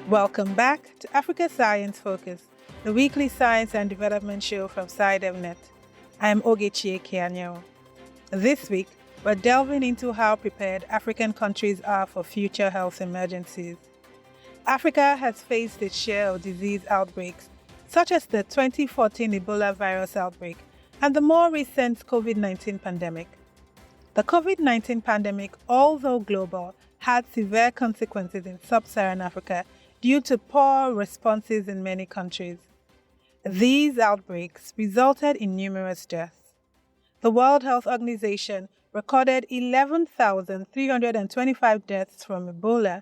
Welcome back to Africa Science Focus, the weekly science and development show from SciDevNet. I am Ogechie Kianyo. This week, we're delving into how prepared African countries are for future health emergencies. Africa has faced its share of disease outbreaks, such as the 2014 Ebola virus outbreak and the more recent COVID-19 pandemic. The COVID-19 pandemic, although global, had severe consequences in Sub-Saharan Africa due to poor responses in many countries. These outbreaks resulted in numerous deaths. The World Health Organization recorded 11,325 deaths from Ebola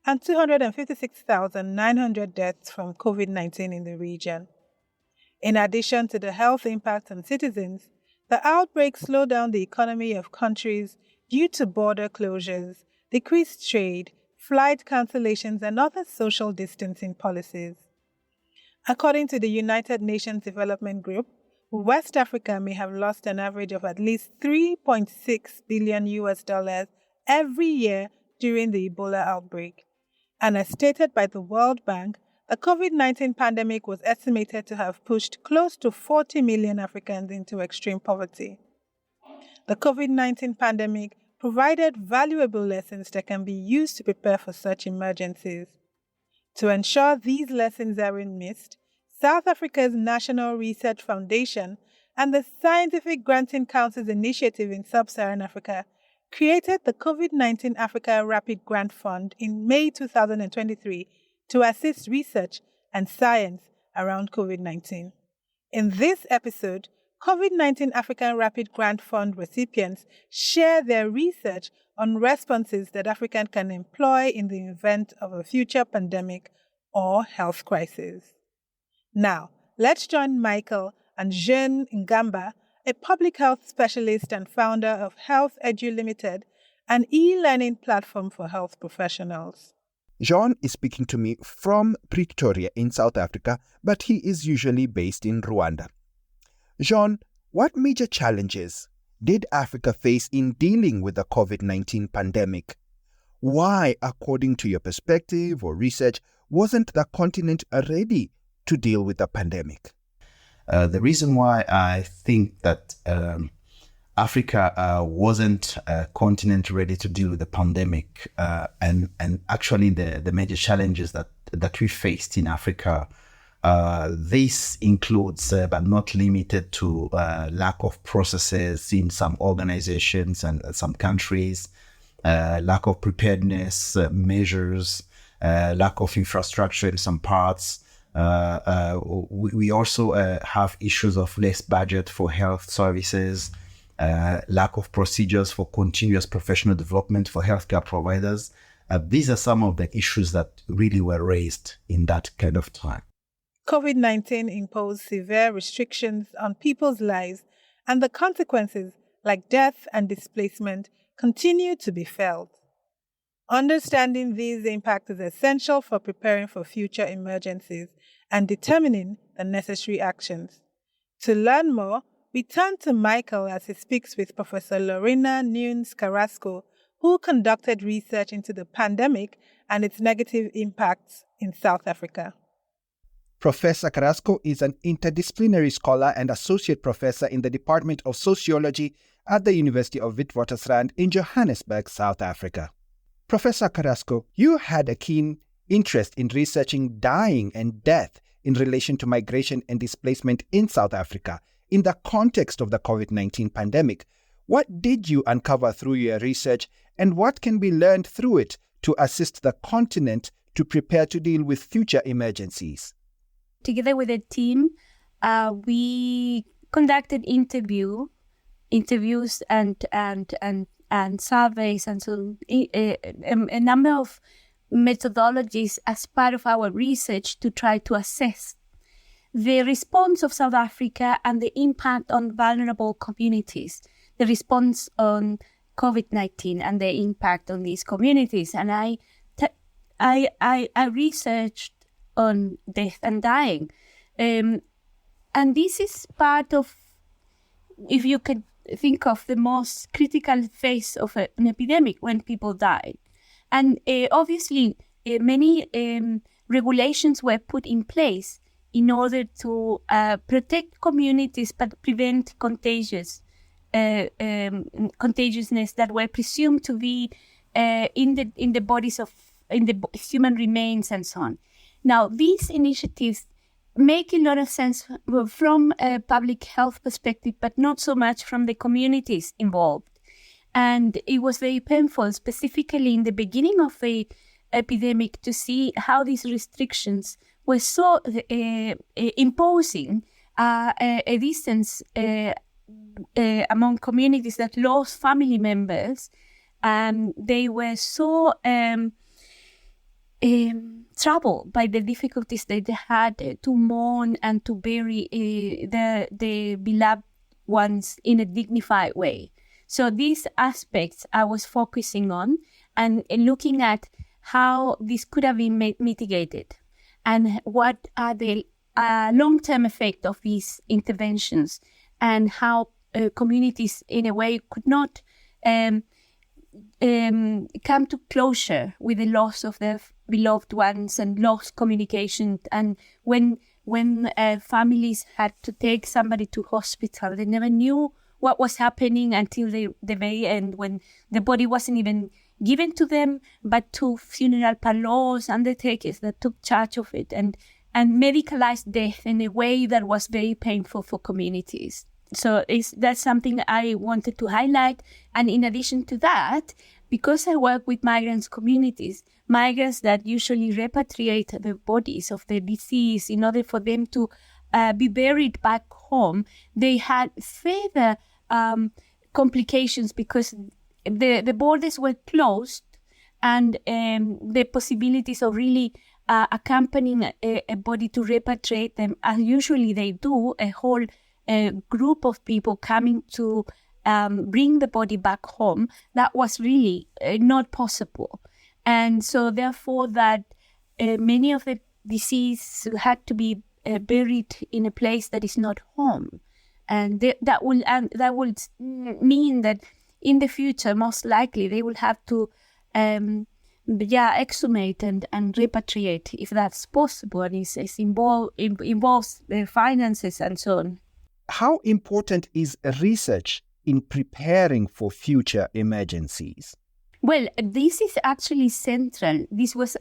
and 256,900 deaths from COVID-19 in the region. In addition to the health impact on citizens, the outbreak slowed down the economy of countries due to border closures, decreased trade, flight cancellations, and other social distancing policies. According to the United Nations Development Group, West Africa may have lost an average of at least $3.6 billion every year during the Ebola outbreak. And as stated by the World Bank, the COVID-19 pandemic was estimated to have pushed close to 40 million Africans into extreme poverty. The COVID-19 pandemic provided valuable lessons that can be used to prepare for such emergencies. To ensure these lessons aren't missed, South Africa's National Research Foundation and the Scientific Granting Council's initiative in Sub-Saharan Africa created the COVID-19 Africa Rapid Grant Fund in May 2023 to assist research and science around COVID-19. In this episode, COVID-19 African Rapid Grant Fund recipients share their research on responses that Africa can employ in the event of a future pandemic or health crisis. Now, let's join Michael and Jean Ngamba, a public health specialist and founder of Health Edu Limited, an e-learning platform for health professionals. Jean is speaking to me from Pretoria in South Africa, but he is usually based in Rwanda. Jean, what major challenges did Africa face in dealing with the COVID-19 pandemic? Why, according to your perspective or research, wasn't the continent ready to deal with the pandemic? The reason why I think that Africa wasn't a continent ready to deal with the pandemic, and actually the major challenges that we faced in Africa, this includes, but not limited to, lack of processes in some organizations and some countries, lack of preparedness measures, lack of infrastructure in some parts. We also have issues of less budget for health services, lack of procedures for continuous professional development for healthcare providers. These are some of the issues that really were raised in that kind of time. COVID-19 imposed severe restrictions on people's lives, and the consequences, like death and displacement, continue to be felt. Understanding these impacts is essential for preparing for future emergencies and determining the necessary actions. To learn more, we turn to Michael as he speaks with Professor Lorena Núñez Carrasco, who conducted research into the pandemic and its negative impacts in South Africa. Professor Carrasco is an interdisciplinary scholar and associate professor in the Department of Sociology at the University of Witwatersrand in Johannesburg, South Africa. Professor Carrasco, you had a keen interest in researching dying and death in relation to migration and displacement in South Africa in the context of the COVID-19 pandemic. What did you uncover through your research, and what can be learned through it to assist the continent to prepare to deal with future emergencies? Together with a team, we conducted interviews and surveys, and so a number of methodologies as part of our research to try to assess the response of South Africa and the impact on vulnerable communities, the response on COVID-19 and the impact on these communities. And I researched on death and dying. And this is part of, if you could think of the most critical phase of an epidemic, when people die. And obviously, many regulations were put in place in order to protect communities but prevent contagiousness that were presumed to be in the bodies of human remains and so on. Now, these initiatives make a lot of sense from a public health perspective, but not so much from the communities involved. And it was very painful, specifically in the beginning of the epidemic, to see how these restrictions were so imposing a distance among communities that lost family members. And they were so troubled by the difficulties that they had to mourn and to bury the beloved ones in a dignified way. So these aspects I was focusing on and looking at how this could have been mitigated and what are the long-term effects of these interventions and how communities in a way could not come to closure with the loss of their beloved ones and lost communication. And when families had to take somebody to hospital, they never knew what was happening until the very end, when the body wasn't even given to them, but to funeral parlors, undertakers that took charge of it, and medicalized death in a way that was very painful for communities. So that's something I wanted to highlight. And in addition to that, because I work with migrants communities, migrants that usually repatriate the bodies of the deceased in order for them to be buried back home, they had further complications because the borders were closed, and the possibilities of really accompanying a body to repatriate them, as usually they do, a whole group of people coming to bring the body back home, that was really not possible. And so therefore that many of the deceased had to be buried in a place that is not home. And that will mean that in the future, most likely, they will have to exhumate and repatriate if that's possible, and it involves the finances and so on. How important is research in preparing for future emergencies? Well, this is actually central. This was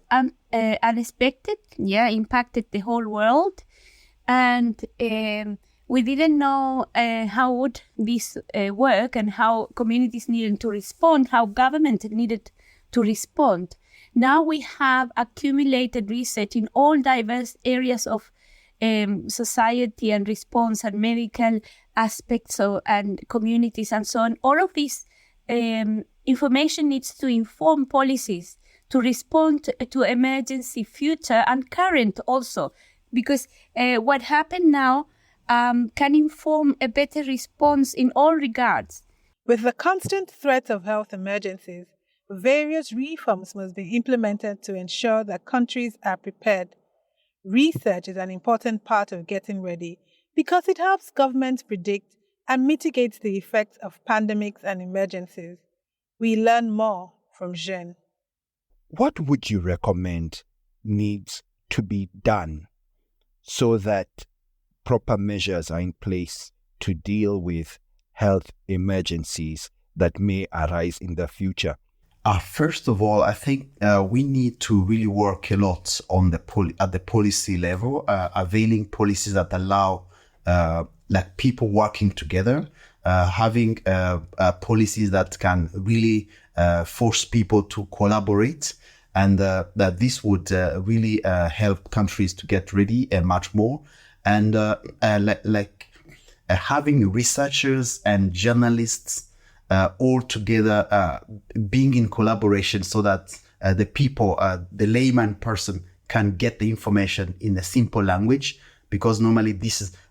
unexpected, impacted the whole world. And we didn't know how would this work and how communities needed to respond, how government needed to respond. Now we have accumulated research in all diverse areas of society and response and medical aspects and communities and so on. All of this information needs to inform policies to respond to emergency, future and current also, because what happened now can inform a better response in all regards. With the constant threat of health emergencies, various reforms must be implemented to ensure that countries are prepared. Research is an important part of getting ready because it helps governments predict and mitigate the effects of pandemics and emergencies. We learn more from Jean. What would you recommend needs to be done so that proper measures are in place to deal with health emergencies that may arise in the future? First of all, I think we need to really work a lot on at the policy level, availing policies that allow people working together, having policies that can really force people to collaborate, and that this would really help countries to get ready much more, and having researchers and journalists all together being in collaboration so that the people, the layman person can get the information in a simple language, because normally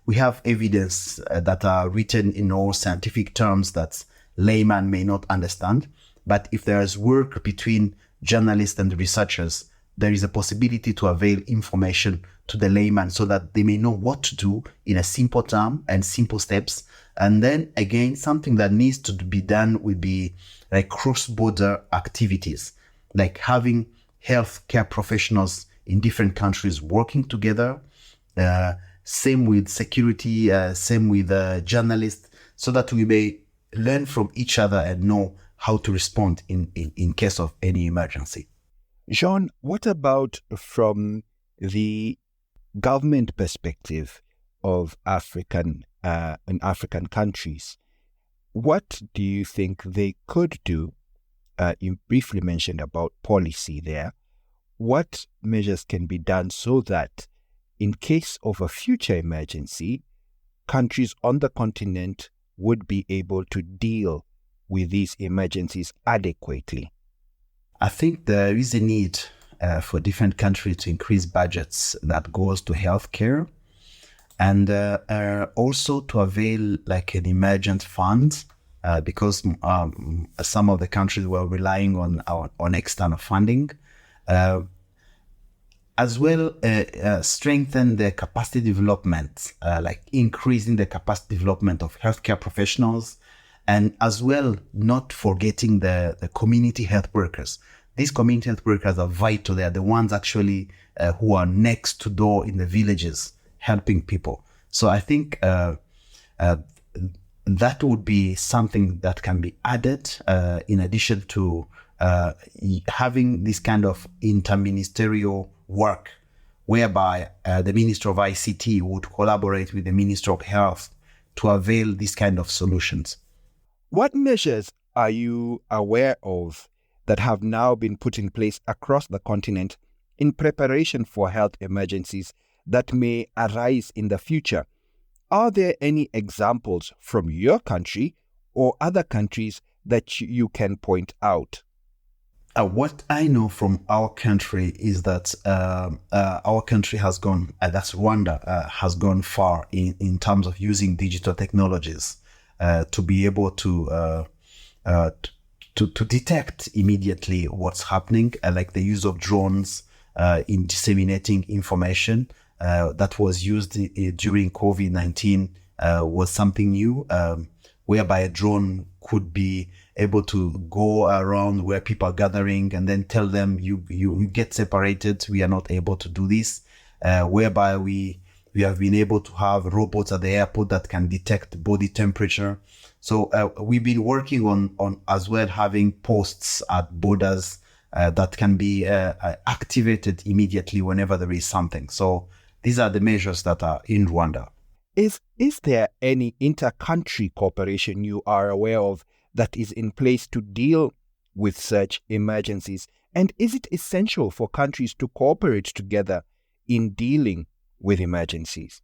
we have evidence that are written in all scientific terms that layman may not understand. But if there is work between journalists and researchers, there is a possibility to avail information to the layman so that they may know what to do in a simple term and simple steps. And then again, something that needs to be done would be like cross-border activities, like having healthcare professionals in different countries working together. Same with security, same with journalists, so that we may learn from each other and know how to respond in case of any emergency. Jean, what about from the government perspective of African countries? What do you think they could do? You briefly mentioned about policy there. What measures can be done so that in case of a future emergency, countries on the continent would be able to deal with these emergencies adequately? I think there is a need for different countries to increase budgets that goes to healthcare, and also to avail like an emergent fund, because some of the countries were relying on external funding. As well, strengthen the capacity development, like increasing the capacity development of healthcare professionals, and as well, not forgetting the community health workers. These community health workers are vital. They are the ones actually who are next to door in the villages helping people. So I think that would be something that can be added in addition to having this kind of interministerial work, whereby the Minister of ICT would collaborate with the Minister of Health to avail these kind of solutions. What measures are you aware of that have now been put in place across the continent in preparation for health emergencies that may arise in the future? Are there any examples from your country or other countries that you can point out? What I know from our country is that our country has gone, that's Rwanda, has gone far in terms of using digital technologies to be able to detect immediately what's happening, like the use of drones in disseminating information that was used during COVID-19 was something new, whereby a drone could be able to go around where people are gathering and then tell them you get separated. We are not able to do this, whereby we have been able to have robots at the airport that can detect body temperature. So we've been working on as well having posts at borders that can be activated immediately whenever there is something. So these are the measures that are in Rwanda. Is there any inter-country cooperation you are aware of that is in place to deal with such emergencies? And is it essential for countries to cooperate together in dealing with emergencies?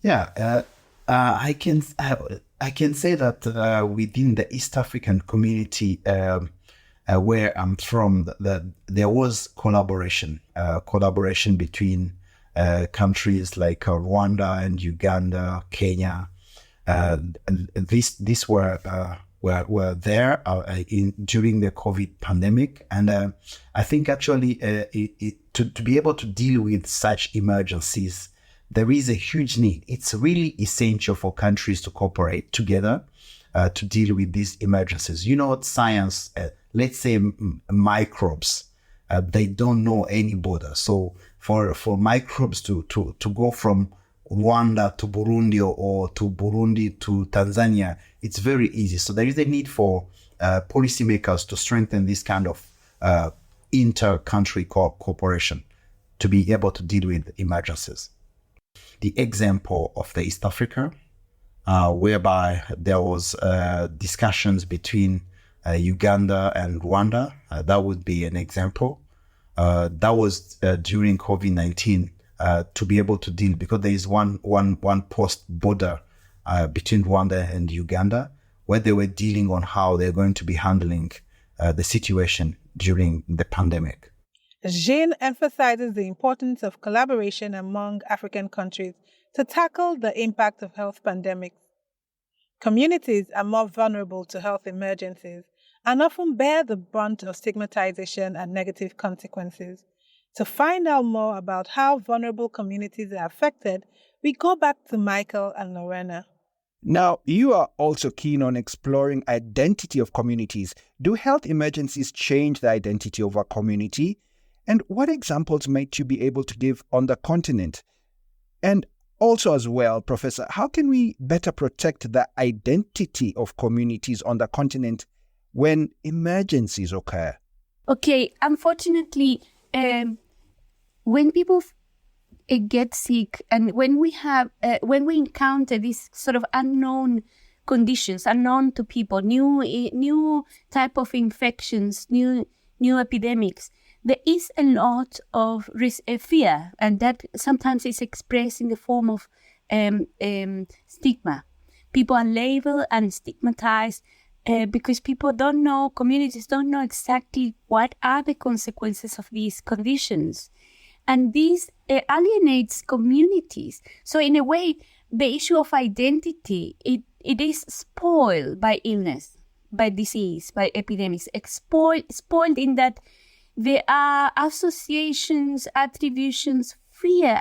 Yeah, I can say that within the East African community where I'm from, there was collaboration between countries like Rwanda and Uganda, Kenya. These were there during the COVID pandemic, and I think actually to be able to deal with such emergencies, there is a huge need. It's really essential for countries to cooperate together to deal with these emergencies. You know, science, let's say microbes, they don't know any border. So for microbes to go from Rwanda to Burundi or to Burundi to Tanzania, it's very easy. So there is a need for policymakers to strengthen this kind of inter-country cooperation to be able to deal with emergencies. The example of the East Africa, whereby there was discussions between Uganda and Rwanda, that would be an example. That was during COVID-19 to be able to deal, because there is one post border between Rwanda and Uganda, where they were dealing on how they're going to be handling the situation during the pandemic. Jean emphasizes the importance of collaboration among African countries to tackle the impact of health pandemics. Communities are more vulnerable to health emergencies and often bear the brunt of stigmatization and negative consequences. To find out more about how vulnerable communities are affected, we go back to Michael and Lorena. Now, you are also keen on exploring identity of communities. Do health emergencies change the identity of a community? And what examples might you be able to give on the continent? And also as well, Professor, how can we better protect the identity of communities on the continent when emergencies occur? Okay, unfortunately, when people get sick and when we encounter these sort of unknown conditions, unknown to people, new type of infections, new epidemics, there is a lot of fear, and that sometimes is expressed in the form of stigma. People are labeled and stigmatized because people don't know, communities don't know exactly what are the consequences of these conditions. And this alienates communities. So in a way, the issue of identity, it is spoiled by illness, by disease, by epidemics, spoiled in that there are associations, attributions, fear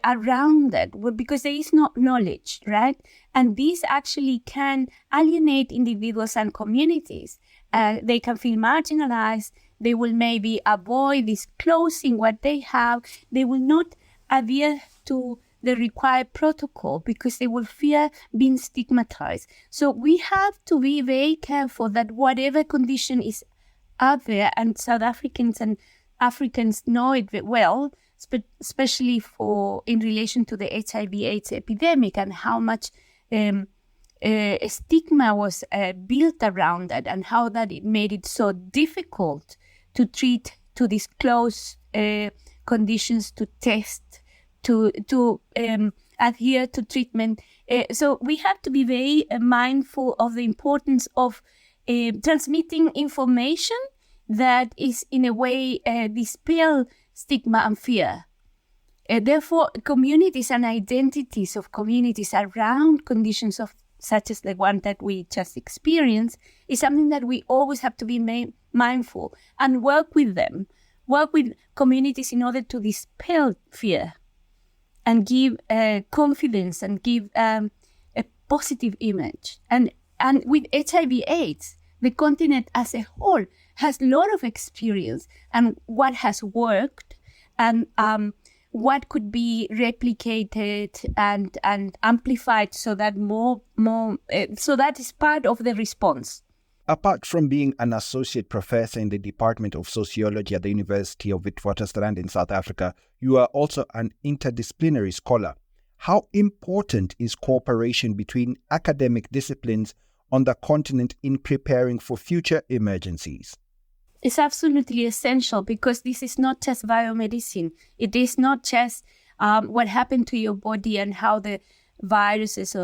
around that, because there is no knowledge, right? And this actually can alienate individuals and communities. They can feel marginalized. They will maybe avoid disclosing what they have. They will not adhere to the required protocol because they will fear being stigmatized. So we have to be very careful that whatever condition is out there, and South Africans and Africans know it very well, especially in relation to the HIV/AIDS epidemic and how much stigma was built around that, and how that it made it so difficult to treat, to disclose conditions, to test, to adhere to treatment. So we have to be very mindful of the importance of transmitting information that is in a way dispel stigma and fear. Therefore, communities and identities of communities around conditions such as the one that we just experienced is something that we always have to be mindful and work with communities in order to dispel fear and give confidence and give a positive image. And with HIV/AIDS, the continent as a whole has a lot of experience and what has worked and what could be replicated and amplified so that so that is part of the response. Apart from being an associate professor in the Department of Sociology at the University of Witwatersrand in South Africa, you are also an interdisciplinary scholar. How important is cooperation between academic disciplines on the continent in preparing for future emergencies? It's absolutely essential, because this is not just biomedicine. It is not just what happened to your body and how the viruses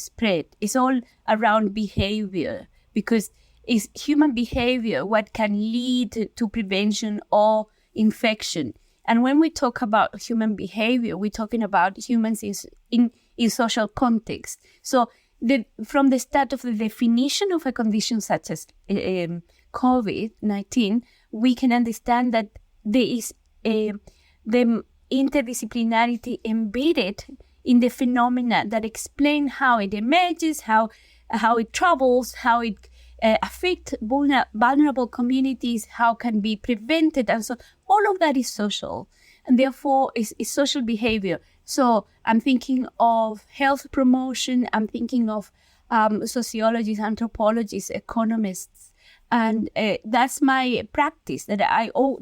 spread. It's all around behavior, because it's human behavior what can lead to prevention or infection. And when we talk about human behavior, we're talking about humans in social context. So from the start of the definition of a condition such as COVID-19, we can understand that there is the interdisciplinarity embedded in the phenomena that explain how it emerges, how it travels, how it affects vulnerable communities, how can be prevented, and so all of that is social, and therefore is social behavior. So I'm thinking of health promotion, I'm thinking of sociologists, anthropologists, economists, and that's my practice.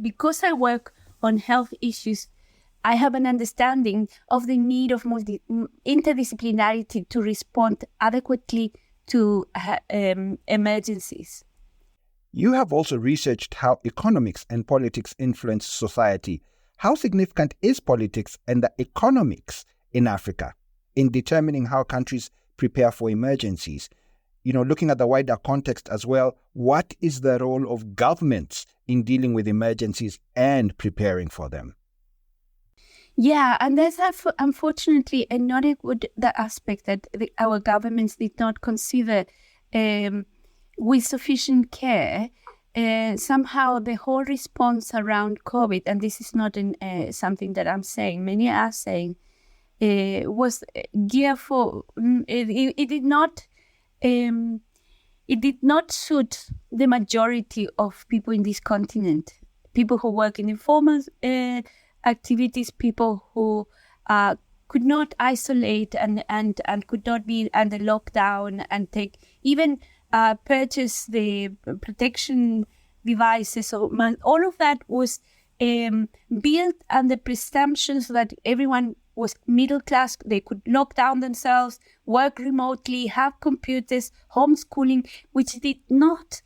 Because I work on health issues, I have an understanding of the need of interdisciplinarity to respond adequately to emergencies. You have also researched how economics and politics influence society. How significant is politics and the economics in Africa in determining how countries prepare for emergencies? Looking at the wider context as well, what is the role of governments in dealing with emergencies and preparing for them? Yeah, and that's unfortunately another good aspect that our governments did not consider with sufficient care. Somehow the whole response around COVID, and this is not something that I'm saying, many are saying, was geared for, it did not suit the majority of people in this continent. people who work in informal activities, people who could not isolate and could not be under lockdown and take even purchase the protection devices. So all of that was built under presumptions that everyone was middle class. They could lock down themselves, work remotely, have computers, homeschooling, which did not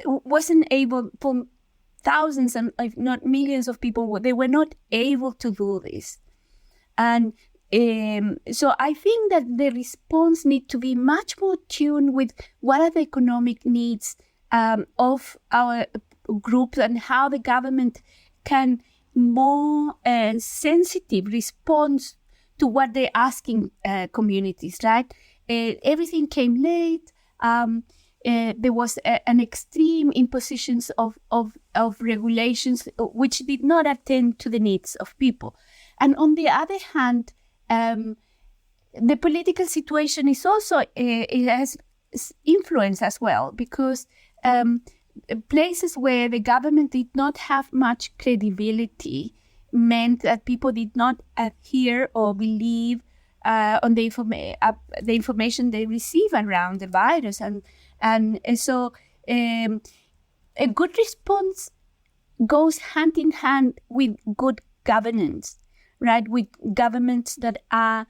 wasn't able for thousands and if not millions of people. They were not able to do this. And so I think that the response needs to be much more tuned with what are the economic needs of our groups and how the government can more sensitive response to what they're asking communities, right? Everything came late. There was an extreme impositions of regulations which did not attend to the needs of people. And on the other hand, the political situation is also, it has influence as well, because places where the government did not have much credibility meant that people did not adhere or believe on the information they receive around the virus. And so a good response goes hand in hand with good governance, right? With governments that are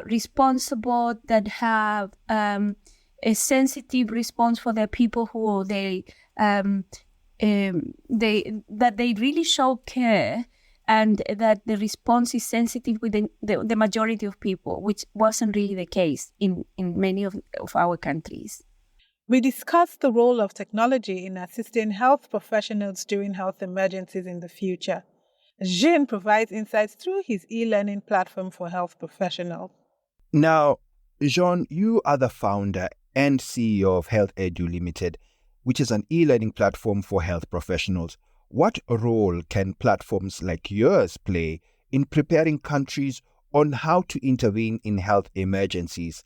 responsible, that have a sensitive response for their people, who they really show care, and that the response is sensitive with the majority of people, which wasn't really the case in many of our countries. We discussed the role of technology in assisting health professionals during health emergencies in the future. Jean provides insights through his e-learning platform for health professionals. Now, Jean, you are the founder and CEO of Health Edu Limited, which is an e-learning platform for health professionals. What role can platforms like yours play in preparing countries on how to intervene in health emergencies?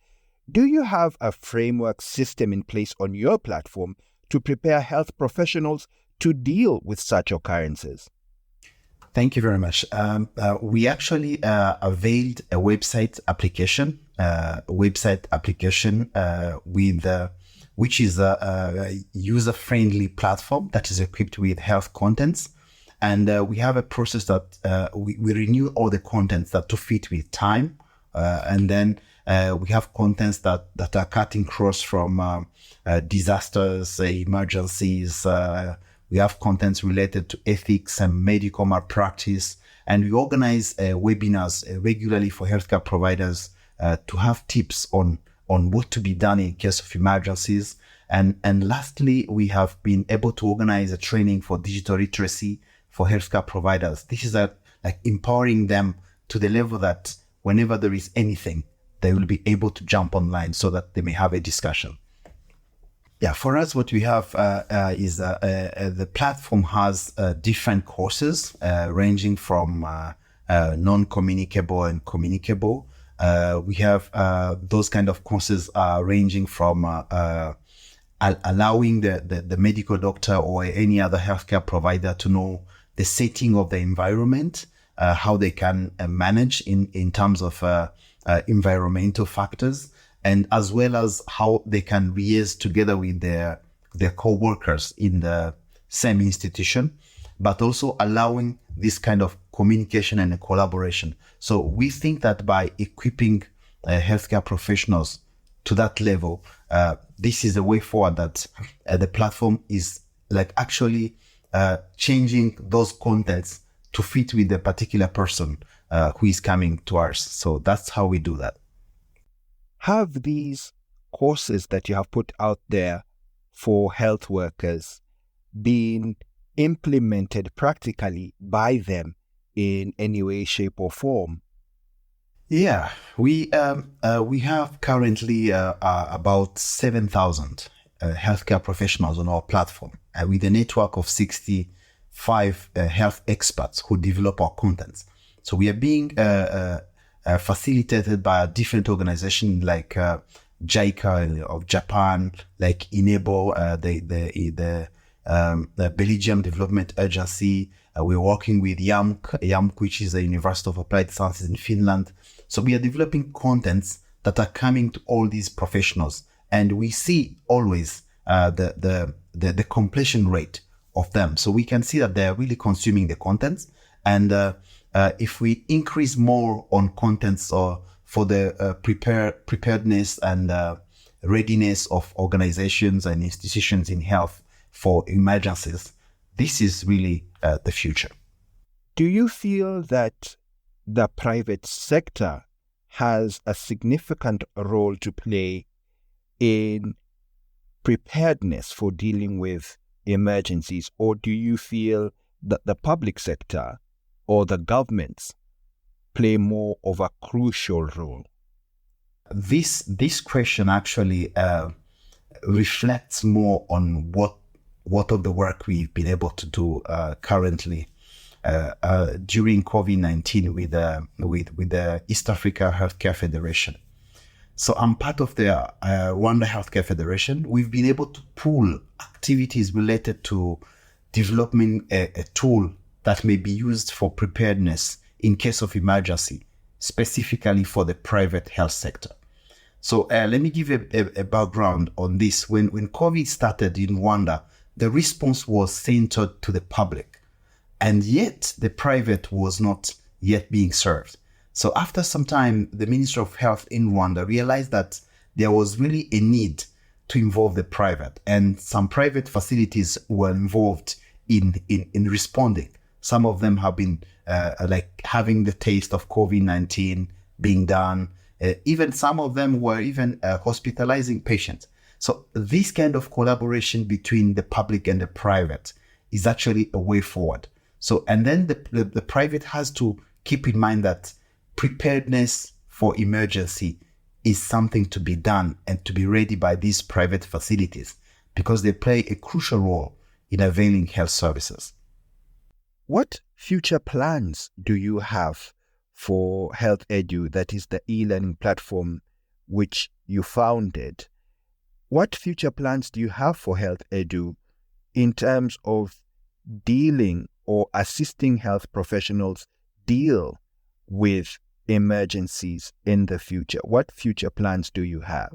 Do you have a framework system in place on your platform to prepare health professionals to deal with such occurrences? Thank you very much. We actually availed a website application which is a user-friendly platform that is equipped with health contents. And we have a process that we renew all the contents that to fit with time. And then we have contents that are cutting across from disasters, emergencies. We have contents related to ethics and medical malpractice. And we organize webinars regularly for healthcare providers to have tips on what to be done in case of emergencies. And lastly, we have been able to organize a training for digital literacy for healthcare providers. This is like empowering them to the level that whenever there is anything, they will be able to jump online so that they may have a discussion. Yeah, for us, what we have is the platform has different courses ranging from non-communicable and communicable. We have those kind of courses ranging from allowing the medical doctor or any other healthcare provider to know the setting of the environment, how they can manage in terms of environmental factors, and as well as how they can liaise together with their co-workers in the same institution, but also allowing this kind of communication and collaboration. So we think that by equipping healthcare professionals to that level, this is a way forward, that the platform is like actually changing those contents to fit with the particular person who is coming to us. So that's how we do that. Have these courses that you have put out there for health workers been implemented practically by them in any way, shape, or form? Yeah, we have currently about 7,000 healthcare professionals on our platform, with a network of 65 health experts who develop our contents. So we are being facilitated by a different organization like JICA of Japan, like Enable, the the Belgium Development Agency. We're working with YAMK, which is the University of Applied Sciences in Finland. So we are developing contents that are coming to all these professionals, and we see always the completion rate of them. So we can see that they are really consuming the contents, and if we increase more on contents for the preparedness and readiness of organizations and institutions in health for emergencies, this is really the future. Do you feel that the private sector has a significant role to play in preparedness for dealing with emergencies, or do you feel that the public sector or the governments play more of a crucial role? This question actually reflects more on what of the work we've been able to do currently during COVID-19 with the East Africa Healthcare Federation. So I'm part of the Rwanda Healthcare Federation. We've been able to pool activities related to developing a tool that may be used for preparedness in case of emergency, specifically for the private health sector. So let me give a background on this. When COVID started in Rwanda, the response was centered to the public, and yet the private was not yet being served. So after some time, the Ministry of Health in Rwanda realized that there was really a need to involve the private, and some private facilities were involved in responding. Some of them have been like having the taste of COVID-19 being done. Even some of them were even hospitalizing patients. So this kind of collaboration between the public and the private is actually a way forward. So, and then the private has to keep in mind that preparedness for emergency is something to be done and to be ready by these private facilities, because they play a crucial role in availing health services. What future plans do you have for Health Edu, that is the e-learning platform which you founded? What future plans do you have for Health Edu in terms of dealing or assisting health professionals deal with emergencies in the future? What future plans do you have?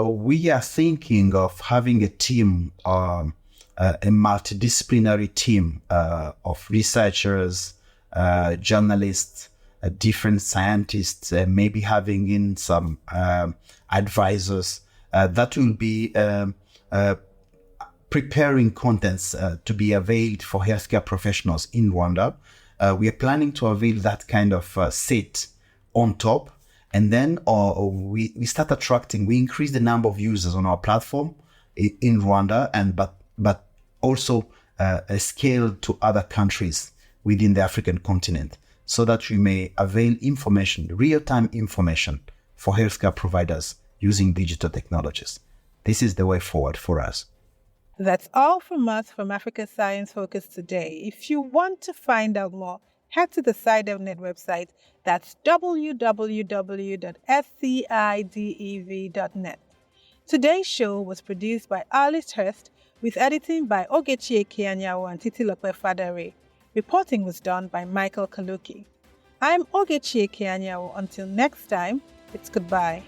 We are thinking of having a team, a multidisciplinary team of researchers, journalists, different scientists, maybe having in some advisors that will be preparing contents to be availed for healthcare professionals in Rwanda. We are planning to avail that kind of set on top. And then we start attracting, we increase the number of users on our platform in Rwanda, but also scale to other countries within the African continent, so that we may avail information, real-time information for healthcare providers using digital technologies. This is the way forward for us. That's all from us from Africa Science Focus today. If you want to find out more, head to the SciDevNet website. That's www.scidev.net. Today's show was produced by Alice Hurst with editing by Ogechi Ekeanyawo and Titilope Fadare. Reporting was done by Michael Kaloki. I'm Ogechi Ekeanyawo. Until next time, it's goodbye.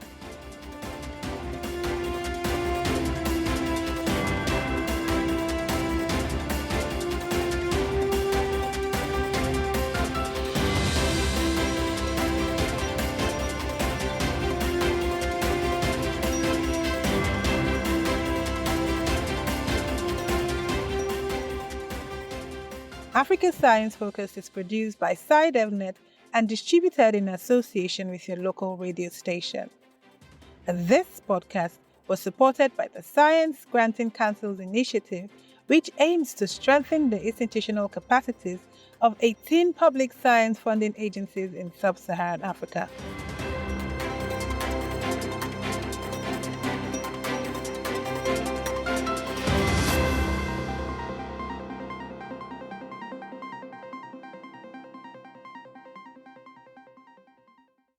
Africa Science Focus is produced by SciDevNet and distributed in association with your local radio station. And this podcast was supported by the Science Granting Council's initiative, which aims to strengthen the institutional capacities of 18 public science funding agencies in Sub-Saharan Africa.